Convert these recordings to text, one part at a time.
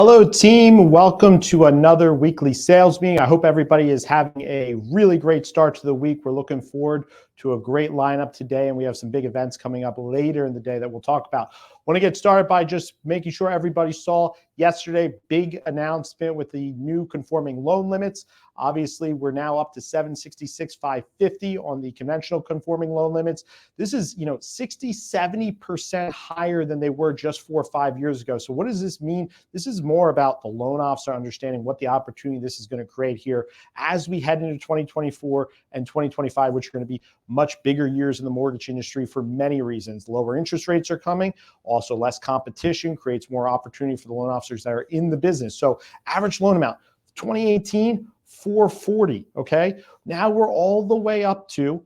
Hello, team. Welcome to another weekly sales meeting. I hope everybody is having a really great start to the week. We're looking forward to a great lineup today, and we have some big events coming up later in the day that we'll talk about. Want to get started by just making sure everybody saw yesterday, big announcement with the new conforming loan limits. Obviously, we're now up to 766,550 on the conventional conforming loan limits. This is, 60, 70% higher than they were just 4 or 5 years ago. So what does this mean? This is more about the loan officer understanding what the opportunity this is going to create here as we head into 2024 and 2025, which are going to be much bigger years in the mortgage industry for many reasons. Lower interest rates are coming. Also, less competition creates more opportunity for the loan officers that are in the business. So average loan amount, 2018, 440, okay? Now we're all the way up to,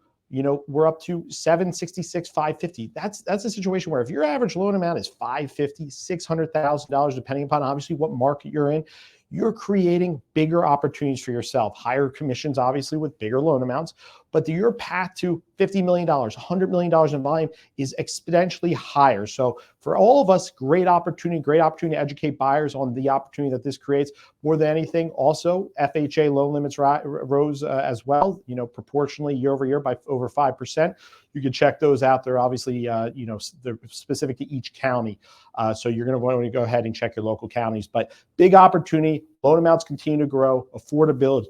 we're up to 766, 550. That's a situation where if your average loan amount is 550, $600,000, depending upon obviously what market you're in, you're creating bigger opportunities for yourself, higher commissions, obviously with bigger loan amounts, but your path to $50 million, $100 million in volume is exponentially higher. So for all of us, great opportunity to educate buyers on the opportunity that this creates. More than anything, also FHA loan limits rose as well, proportionally year over year by over 5%. You can check those out. They're obviously, they're specific to each county. So you're going to want to go ahead and check your local counties. But big opportunity, loan amounts continue to grow, affordability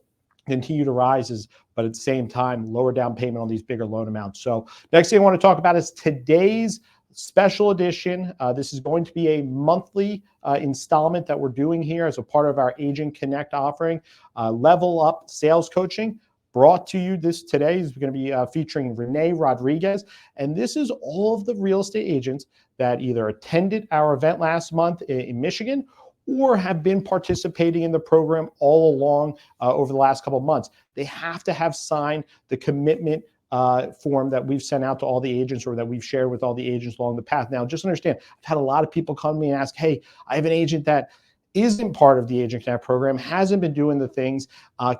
continue to rise, but at the same time, lower down payment on these bigger loan amounts. So next thing I want to talk about is today's special edition. This is going to be a monthly installment that we're doing here as a part of our Agent Connect offering, Level Up Sales Coaching. Brought to you today is going to be featuring Renee Rodriguez. And this is all of the real estate agents that either attended our event last month in Michigan or have been participating in the program all along over the last couple of months. They have to have signed the commitment form that we've sent out to all the agents or that we've shared with all the agents along the path. Now, just understand, I've had a lot of people come to me and ask, hey, I have an agent that isn't part of the Agent Connect program, hasn't been doing the things.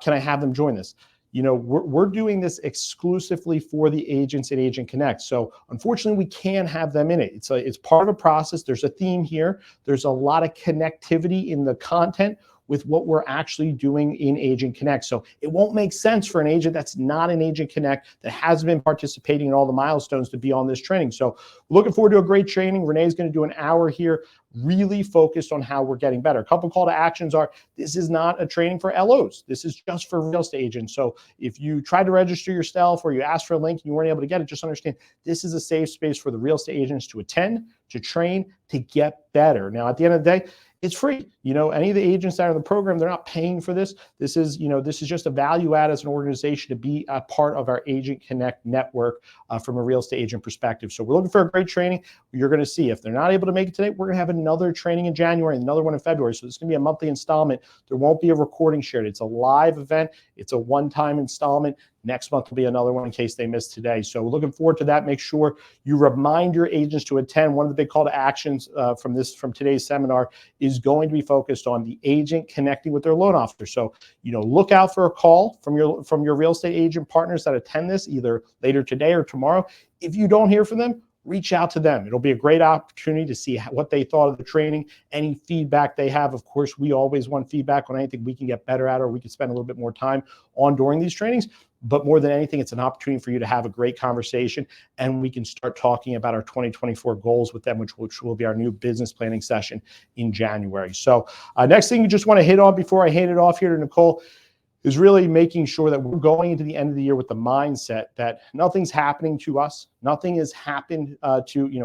Can I have them join this? We're doing this exclusively for the agents at Agent Connect. So unfortunately, we can't have them in it. It's part of a process. There's a theme here. There's a lot of connectivity in the content with what we're actually doing in Agent Connect. So it won't make sense for an agent that's not in Agent Connect, that hasn't been participating in all the milestones, to be on this training. So we're looking forward to a great training. Renee's going to do an hour here, really focused on how we're getting better. A couple call to actions are, this is not a training for LOs. This is just for real estate agents. So if you tried to register yourself or you asked for a link and you weren't able to get it, just understand this is a safe space for the real estate agents to attend, to train, to get better. Now, at the end of the day, it's free. Any of the agents that are in the program, they're not paying for this. This is just a value add as an organization to be a part of our Agent Connect network from a real estate agent perspective. So we're looking for a great training. You're going to see if they're not able to make it today, we're going to have another training in January, another one in February. So it's going to be a monthly installment. There won't be a recording shared. It's a live event. It's a one-time installment. Next month will be another one in case they missed today. So we're looking forward to that. Make sure you remind your agents to attend. One of the big call to actions from today's seminar is going to be focused on the agent connecting with their loan officer. So, look out for a call from your real estate agent partners that attend this either later today or tomorrow. If you don't hear from them, reach out to them. It'll be a great opportunity to see what they thought of the training, any feedback they have. Of course, we always want feedback on anything we can get better at or we can spend a little bit more time on during these trainings. But more than anything, it's an opportunity for you to have a great conversation, and we can start talking about our 2024 goals with them, which will be our new business planning session in January. So next thing you just want to hit on before I hand it off here to Nicole is really making sure that we're going into the end of the year with the mindset that nothing's happening to us. Nothing has happened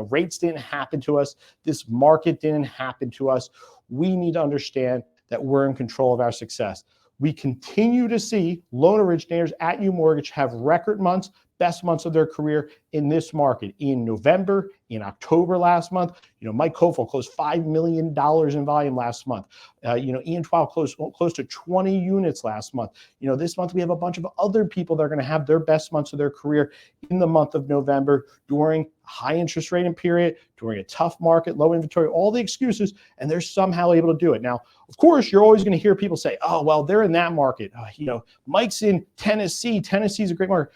rates didn't happen to us. This market didn't happen to us. We need to understand that we're in control of our success. We continue to see loan originators at UMortgage have record months, best months of their career in this market. In November, in October last month, Mike Kofel closed $5 million in volume last month. Ian Twile closed close to 20 units last month. This month we have a bunch of other people that are going to have their best months of their career in the month of November during high interest rate period, during a tough market, low inventory, all the excuses, and they're somehow able to do it. Now, of course, you're always going to hear people say, oh, well, they're in that market. Mike's in Tennessee. Tennessee's a great market.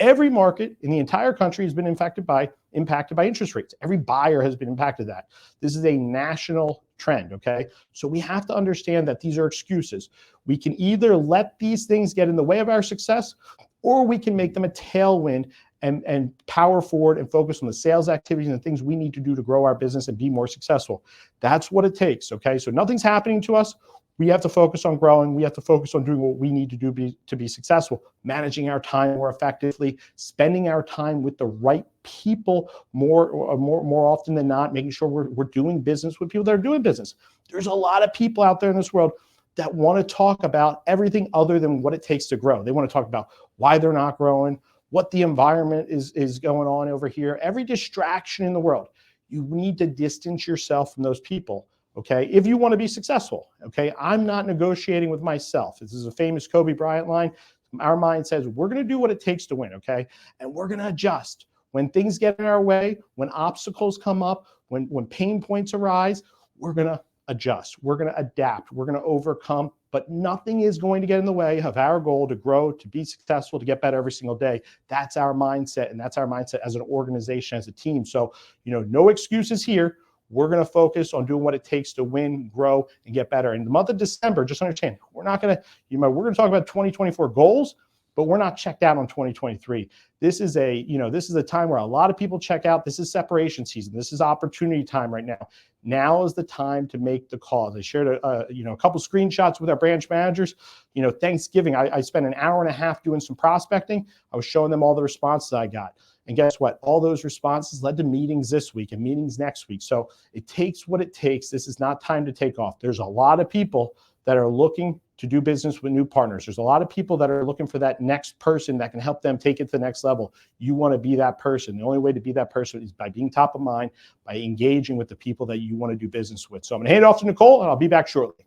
Every market in the entire country has been impacted by interest rates. Every buyer has been impacted that. This is a national trend, okay? So we have to understand that these are excuses. We can either let these things get in the way of our success, or we can make them a tailwind and power forward and focus on the sales activities and the things we need to do to grow our business and be more successful. That's what it takes, okay? So nothing's happening to us. We have to focus on growing. We have to focus on doing what we need to do to be successful, managing our time more effectively, spending our time with the right people more often than not, making sure we're doing business with people that are doing business. There's a lot of people out there in this world that want to talk about everything other than what it takes to grow. They want to talk about why they're not growing, what the environment is going on over here, every distraction in the world. You need to distance yourself from those people. Okay, if you want to be successful, okay, I'm not negotiating with myself. This is a famous Kobe Bryant line. Our mind says we're going to do what it takes to win, okay, and we're going to adjust when things get in our way, when obstacles come up, when pain points arise. We're going to adjust. We're going to adapt. We're going to overcome. But nothing is going to get in the way of our goal to grow, to be successful, to get better every single day. That's our mindset, and that's our mindset as an organization, as a team. So, no excuses here. We're going to focus on doing what it takes to win, grow, and get better. In the month of December, just understand, we're not going to, we're going to talk about 2024 goals, but we're not checked out on 2023. This is a time where a lot of people check out. This is separation season. This is opportunity time right now. Now is the time to make the calls. I shared a couple screenshots with our branch managers. Thanksgiving, I spent an hour and a half doing some prospecting. I was showing them all the responses I got. And guess what? All those responses led to meetings this week and meetings next week. So it takes what it takes. This is not time to take off. There's a lot of people that are looking to do business with new partners. There's a lot of people that are looking for that next person that can help them take it to the next level. You want to be that person. The only way to be that person is by being top of mind, by engaging with the people that you want to do business with. So I'm going to hand it off to Nicole, and I'll be back shortly.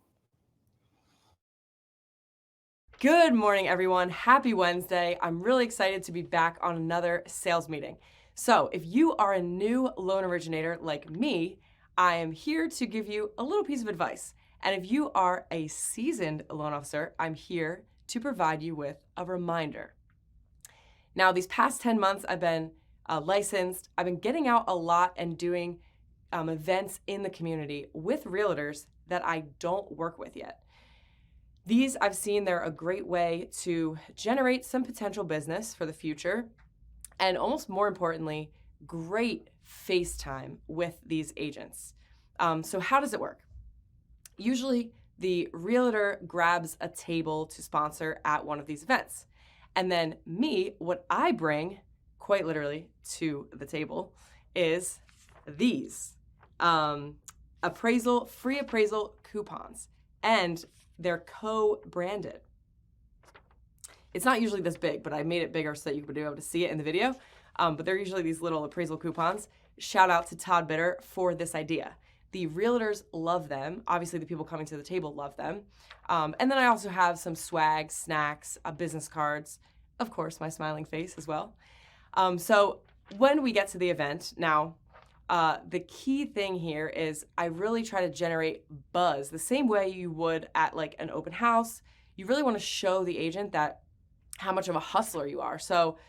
Good morning, everyone. Happy Wednesday. I'm really excited to be back on another sales meeting. So if you are a new loan originator like me, I am here to give you a little piece of advice. And if you are a seasoned loan officer, I'm here to provide you with a reminder. Now, these past 10 months, I've been licensed. I've been getting out a lot and doing events in the community with realtors that I don't work with yet. These, I've seen, they're a great way to generate some potential business for the future, and almost more importantly, great face time with these agents. So how does it work? Usually, the realtor grabs a table to sponsor at one of these events. And then me, what I bring, quite literally, to the table is these free appraisal coupons. And they're co-branded. It's not usually this big, but I made it bigger so that you would be able to see it in the video. But they're usually these little appraisal coupons. Shout out to Todd for this idea. The realtors love them. Obviously, the people coming to the table love them. And then I also have some swag, snacks, business cards, of course, my smiling face as well. So when we get to the event, now, the key thing here is I really try to generate buzz the same way you would at like an open house. You really want to show the agent that how much of a hustler you are. So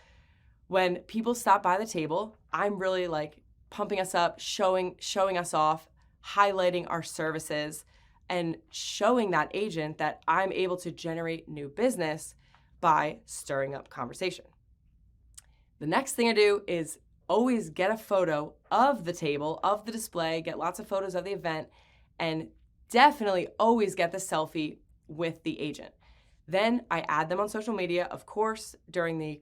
when people stop by the table, I'm really like pumping us up, showing us off, highlighting our services, and showing that agent that I'm able to generate new business by stirring up conversation. The next thing I do is always get a photo of the table, of the display, get lots of photos of the event, and definitely always get the selfie with the agent. Then I add them on social media, of course, during the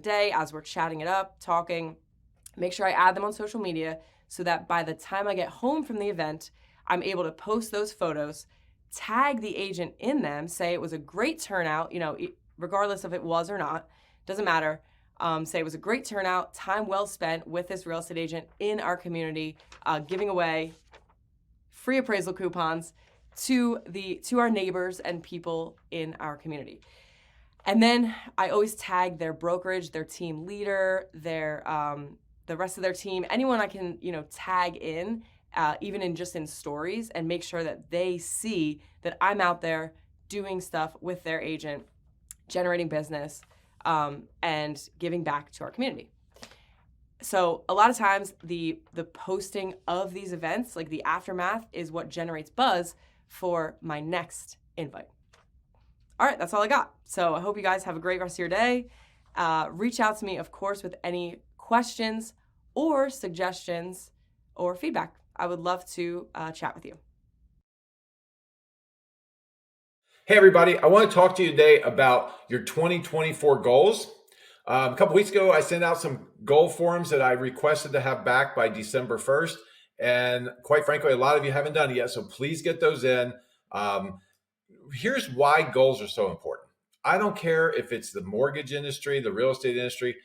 day as we're chatting it up, talking. Make sure I add them on social media so that by the time I get home from the event, I'm able to post those photos, tag the agent in them, say it was a great turnout, regardless if it was or not, doesn't matter. Say it was a great turnout, time well spent with this real estate agent in our community, giving away free appraisal coupons to our neighbors and people in our community. And then I always tag their brokerage, their team leader, the rest of their team, anyone I can tag in, even in stories, and make sure that they see that I'm out there doing stuff with their agent, generating business. and giving back to our community. So a lot of times the posting of these events, like the aftermath, is what generates buzz for my next invite. All right, that's all I got. So I hope you guys have a great rest of your day. Reach out to me, of course, with any questions or suggestions or feedback. I would love to chat with you. Hey everybody, I want to talk to you today about your 2024 goals. A couple weeks ago, I sent out some goal forms that I requested to have back by December 1st. And quite frankly, a lot of you haven't done it yet, so please get those in. Here's why goals are so important. I don't care if it's the mortgage industry, the real estate industry.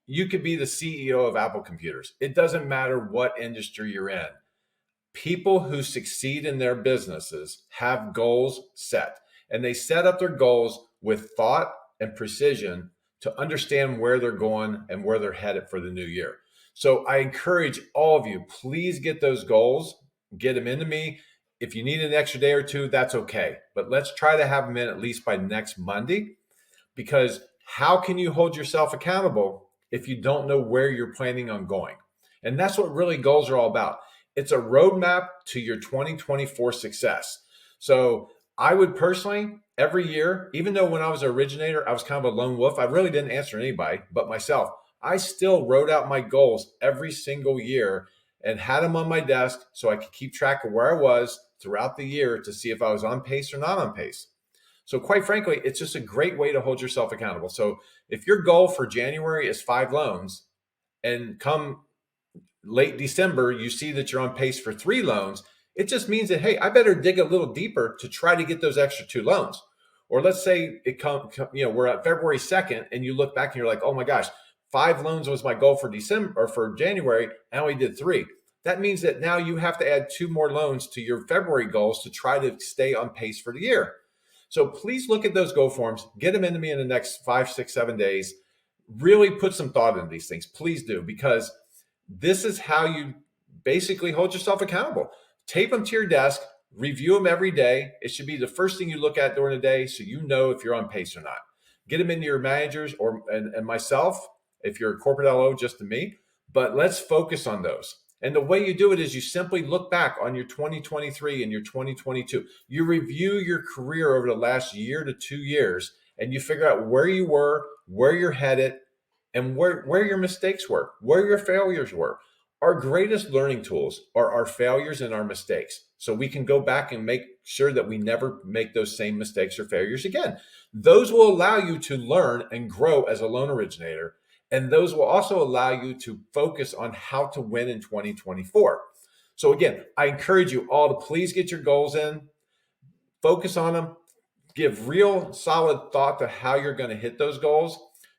You could be the CEO of Apple Computers. It doesn't matter what industry you're in. People who succeed in their businesses have goals set, and they set up their goals with thought and precision to understand where they're going and where they're headed for the new year. So I encourage all of you, please get those goals, get them into me. If you need an extra day or two, that's okay. But let's try to have them in at least by next Monday, because how can you hold yourself accountable if you don't know where you're planning on going? And that's what really goals are all about. It's a roadmap to your 2024 success. So I would personally, every year, even though when I was an originator, I was kind of a lone wolf, I really didn't answer anybody but myself. I still wrote out my goals every single year and had them on my desk so I could keep track of where I was throughout the year to see if I was on pace or not on pace. So quite frankly, it's just a great way to hold yourself accountable. So if your goal for January is 5 loans, and come late December, you see that you're on pace for 3 loans, it just means that, hey, I better dig a little deeper to try to get those extra 2 loans. Or let's say we're at February 2nd and you look back and you're like, oh my gosh, 5 loans was my goal for December or for January. I only did 3. That means that now you have to add 2 more loans to your February goals to try to stay on pace for the year. So please look at those goal forms, get them into me in the next 5, 6, 7 days. Really put some thought into these things. Please do, because this is how you basically hold yourself accountable. Tape them to your desk, review them every day. It should be the first thing you look at during the day so you know if you're on pace or not. Get them into your managers and myself, if you're a corporate LO, just to me. But let's focus on those. And the way you do it is you simply look back on your 2023 and your 2022. You review your career over the last year to 2 years, and you figure out where you were, where you're headed, and where your mistakes were, where your failures were. Our greatest learning tools are our failures and our mistakes. So we can go back and make sure that we never make those same mistakes or failures again. Those will allow you to learn and grow as a loan originator. And those will also allow you to focus on how to win in 2024. So again, I encourage you all to please get your goals in, focus on them, give real solid thought to how you're going to hit those goals.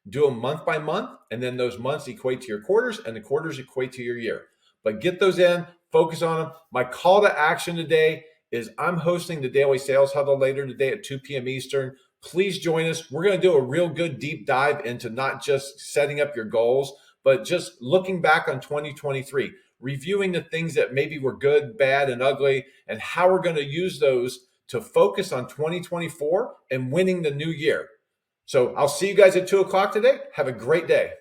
Do them month by month, and then those months equate to your quarters, and the quarters equate to your year. But get those in, focus on them. My call to action today is I'm hosting the Daily Sales Huddle later today at 2 p.m. Eastern. Please join us. We're going to do a real good deep dive into not just setting up your goals, but just looking back on 2023, reviewing the things that maybe were good, bad, and ugly, and how we're going to use those to focus on 2024 and winning the new year. So I'll see you guys at 2 o'clock today. Have a great day.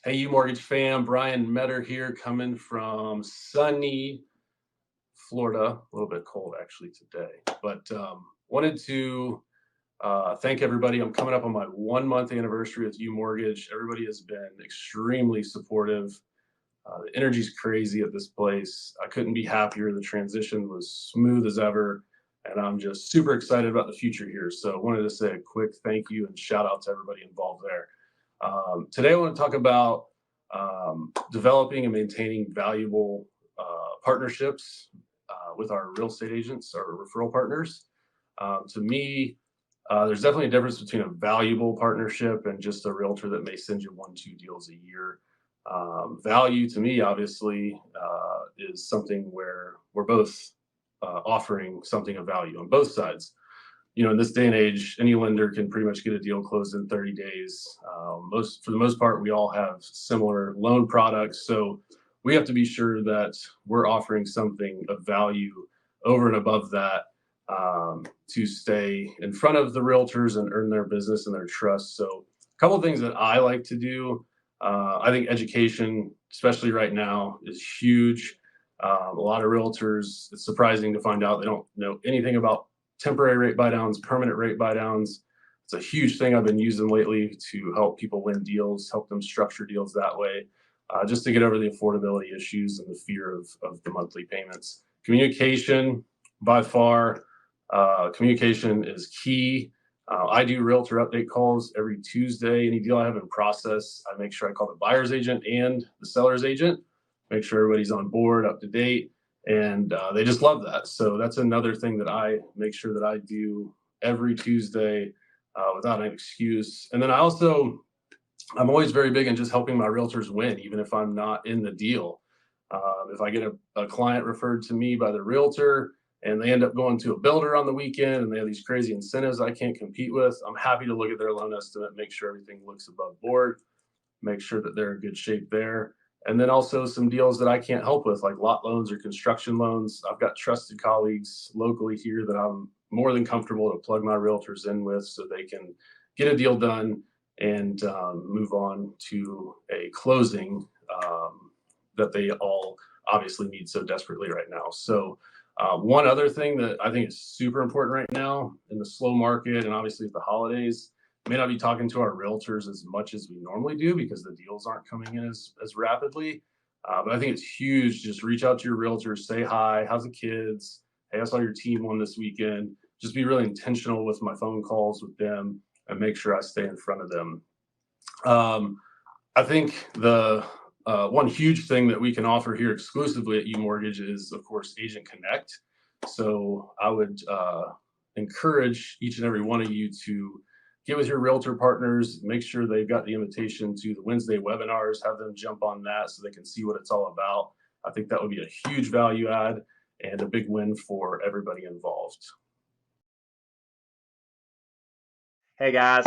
Hey, UMortgage fam, Bryan Meador here, coming from sunny Florida. A little bit cold actually today, but wanted to thank everybody. I'm coming up on my 1-month anniversary with UMortgage. Everybody has been extremely supportive. The energy's crazy at this place. I couldn't be happier. The transition was smooth as ever. And I'm just super excited about the future here. So I wanted to say a quick thank you and shout out to everybody involved there. Today I want to talk about developing and maintaining valuable partnerships with our real estate agents, our referral partners. To me, there's definitely a difference between a valuable partnership and just a realtor that may send you 1-2 deals a year. Value to me, obviously, is something where we're both offering something of value on both sides. You know, in this day and age, any lender can pretty much get a deal closed in 30 days. For the most part, we all have similar loan products. So we have to be sure that we're offering something of value over and above that to stay in front of the realtors and earn their business and their trust. So a couple of things that I like to do. I think education, especially right now, is huge. A lot of realtors, it's surprising to find out they don't know anything about temporary rate buy downs, permanent rate buy downs. It's a huge thing I've been using lately to help people win deals, help them structure deals that way, just to get over the affordability issues and the fear of the monthly payments. Communication, by far, communication is key. I do realtor update calls every Tuesday. Any deal I have in process, I make sure I call the buyer's agent and the seller's agent, make sure everybody's on board, up to date, and they just love that. So that's another thing that I make sure that I do every Tuesday without an excuse. And then I'm always very big in just helping my realtors win, even if I'm not in the deal. If I get a client referred to me by the realtor and they end up going to a builder on the weekend and they have these crazy incentives I can't compete with, I'm happy to look at their loan estimate, make sure everything looks above board, make sure that they're in good shape there. And then also some deals that I can't help with, like lot loans or construction loans. I've got trusted colleagues locally here that I'm more than comfortable to plug my realtors in with so they can get a deal done and move on to a closing that they all obviously need so desperately right now. So one other thing that I think is super important right now in the slow market and obviously the holidays, may not be talking to our realtors as much as we normally do because the deals aren't coming in as rapidly. But I think it's huge. Just reach out to your realtors, say hi, how's the kids? Hey, I saw your team won this weekend. Just be really intentional with my phone calls with them and make sure I stay in front of them. I think the one huge thing that we can offer here exclusively at UMortgage is, of course, Agent Connect. So I would encourage each and every one of you to get with your realtor partners, make sure they've got the invitation to the Wednesday webinars, have them jump on that so they can see what it's all about. I think that would be a huge value add and a big win for everybody involved. Hey guys,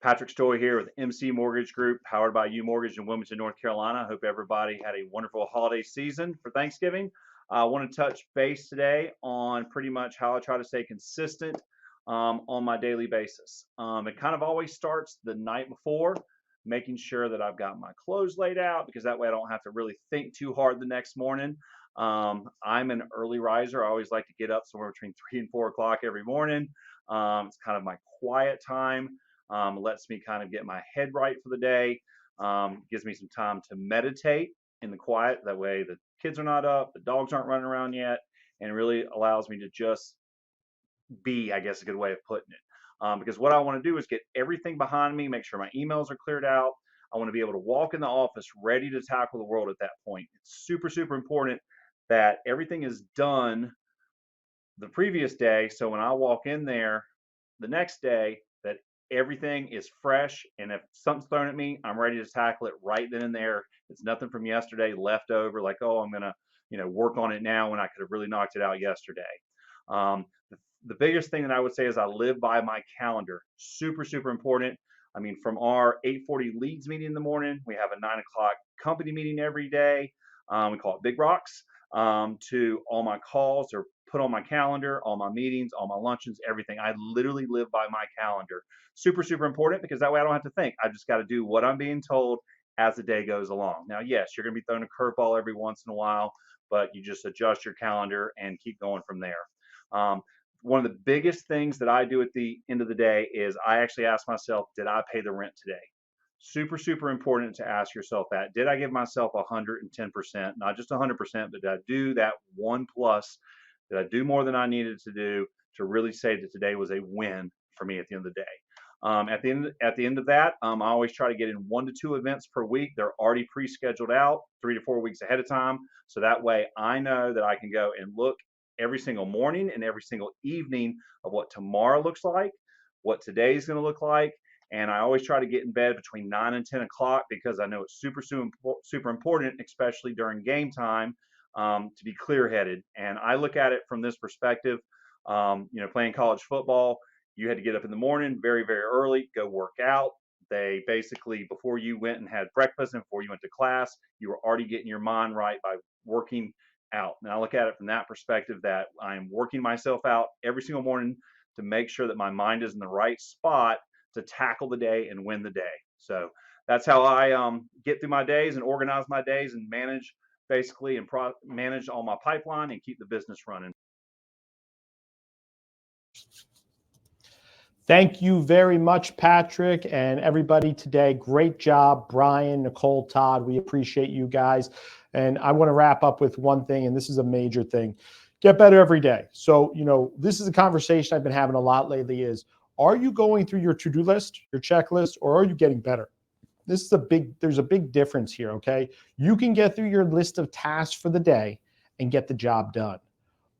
Patrick Stoy here with MC Mortgage Group, powered by UMortgage in Wilmington, North Carolina. I hope everybody had a wonderful holiday season for Thanksgiving. I want to touch base today on pretty much how I try to stay consistent on my daily basis. It kind of always starts the night before, making sure that I've got my clothes laid out because that way I don't have to really think too hard the next morning. I'm an early riser. I always like to get up somewhere between 3 and 4 o'clock every morning. It's kind of my quiet time. Lets me kind of get my head right for the day. Gives me some time to meditate in the quiet. That way the kids are not up, the dogs aren't running around yet, and really allows me to just be, I guess, a good way of putting it. Because what I want to do is get everything behind me, make sure my emails are cleared out. I want to be able to walk in the office ready to tackle the world at that point. It's super, super important that everything is done the previous day. So when I walk in there the next day, that everything is fresh. And if something's thrown at me, I'm ready to tackle it right then and there. It's nothing from yesterday left over, like, oh, I'm going to, work on it now when I could have really knocked it out yesterday. The biggest thing that I would say is I live by my calendar. Super, super important. I mean, from our 8:40 leads meeting in the morning, we have a 9 o'clock company meeting every day. We call it Big Rocks. To all my calls are put on my calendar, all my meetings, all my luncheons, everything. I literally live by my calendar. Super, super important because that way I don't have to think. I just got to do what I'm being told as the day goes along. Now, yes, you're going to be thrown a curveball every once in a while, but you just adjust your calendar and keep going from there. One of the biggest things that I do at the end of the day is I actually ask myself, did I pay the rent today? Super, super important to ask yourself that. Did I give myself 110%? Not just 100%, but did I do that 1+? Did I do more than I needed to do to really say that today was a win for me at the end of the day? At the end of that, I always try to get in 1 to 2 events per week. They're already pre-scheduled out 3 to 4 weeks ahead of time. So that way I know that I can go and look every single morning and every single evening of what tomorrow looks like, what today's going to look like. And I always try to get in bed between 9 and 10 o'clock because I know it's super, super important, especially during game time, to be clear-headed. And I look at it from this perspective. Playing college football, you had to get up in the morning very, very early, go work out. They basically, before you went and had breakfast and before you went to class, you were already getting your mind right by working out. And I look at it from that perspective, that I'm working myself out every single morning to make sure that my mind is in the right spot to tackle the day and win the day. So that's how I get through my days and organize my days and manage basically and manage all my pipeline and keep the business running. Thank you very much, Patrick, and everybody today. Great job, Bryan, Nicole, Todd. We appreciate you guys. And I want to wrap up with one thing, and this is a major thing. Get better every day. So, this is a conversation I've been having a lot lately is, are you going through your to-do list, your checklist, or are you getting better? There's a big difference here, okay? You can get through your list of tasks for the day and get the job done.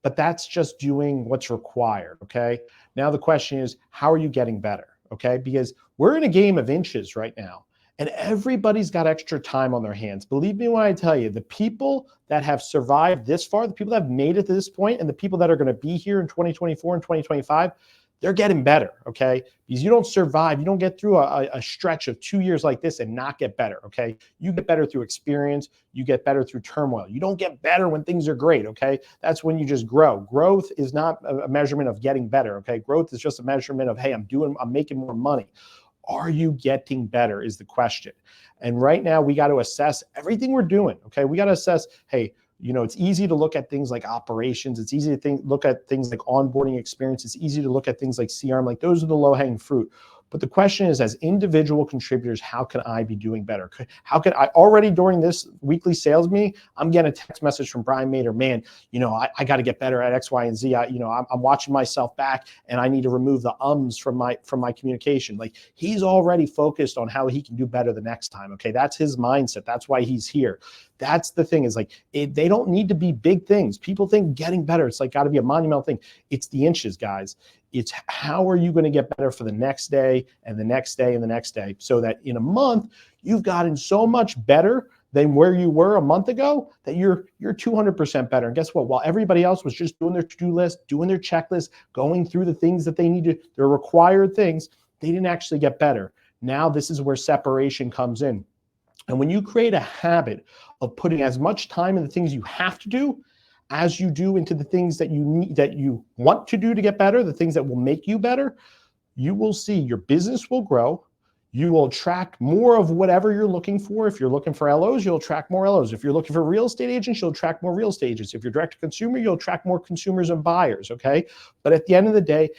But that's just doing what's required, okay? Now the question is, how are you getting better, okay? Because we're in a game of inches right now, and everybody's got extra time on their hands. Believe me when I tell you, the people that have survived this far, the people that have made it to this point, and the people that are gonna be here in 2024 and 2025, they're getting better, okay? Because you don't survive, you don't get through a stretch of 2 years like this and not get better, okay? You get better through experience, you get better through turmoil. You don't get better when things are great, okay? That's when you just grow. Growth is not a measurement of getting better, okay? Growth is just a measurement of, hey, I'm making more money. Are you getting better is the question. And right now we got to assess everything we're doing, okay? We got to assess, hey, it's easy to look at things like operations. It's easy to look at things like onboarding experience. It's easy to look at things like CRM. Like those are the low-hanging fruit. But the question is, as individual contributors, how can I be doing better? How can I already during this weekly sales meeting, I'm getting a text message from Bryan Meador, man, I got to get better at X, Y, and Z. I'm watching myself back and I need to remove the ums from my communication. Like he's already focused on how he can do better the next time. Okay. That's his mindset. That's why he's here. That's the thing is like, they don't need to be big things. People think getting better, it's like got to be a monumental thing. It's the inches, guys. It's how are you going to get better for the next day and the next day and the next day so that in a month, you've gotten so much better than where you were a month ago that you're 200% better. And guess what? While everybody else was just doing their to-do list, doing their checklist, going through the things that they need to, their required things, they didn't actually get better. Now this is where separation comes in. And when you create a habit of putting as much time in the things you have to do as you do into the things that you need, that you want to do to get better, the things that will make you better, you will see your business will grow. You will attract more of whatever you're looking for. If you're looking for LOs, you'll attract more LOs. If you're looking for real estate agents, you'll attract more real estate agents. If you're direct to consumer, you'll attract more consumers and buyers, okay? But at the end of the day,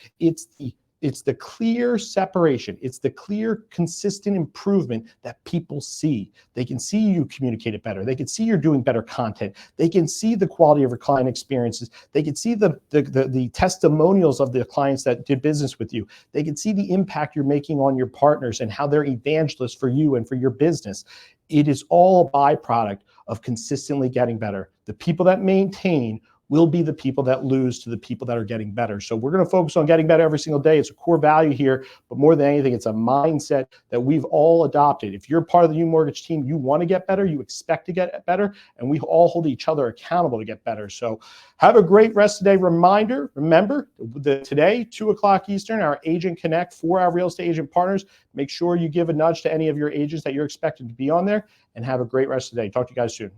it's the clear separation. It's the clear, consistent improvement that people see. They can see you communicate it better. They can see you're doing better content. They can see the quality of your client experiences. They can see the testimonials of the clients that did business with you. They can see the impact you're making on your partners and how they're evangelists for you and for your business. It is all a byproduct of consistently getting better. The people that maintain will be the people that lose to the people that are getting better. So we're going to focus on getting better every single day. It's a core value here, but more than anything, it's a mindset that we've all adopted. If you're part of the UMortgage team, you want to get better, you expect to get better, and we all hold each other accountable to get better. So have a great rest of the day. Remember, today, 2 o'clock Eastern, our Agent Connect for our real estate agent partners. Make sure you give a nudge to any of your agents that you're expected to be on there, and have a great rest of the day. Talk to you guys soon.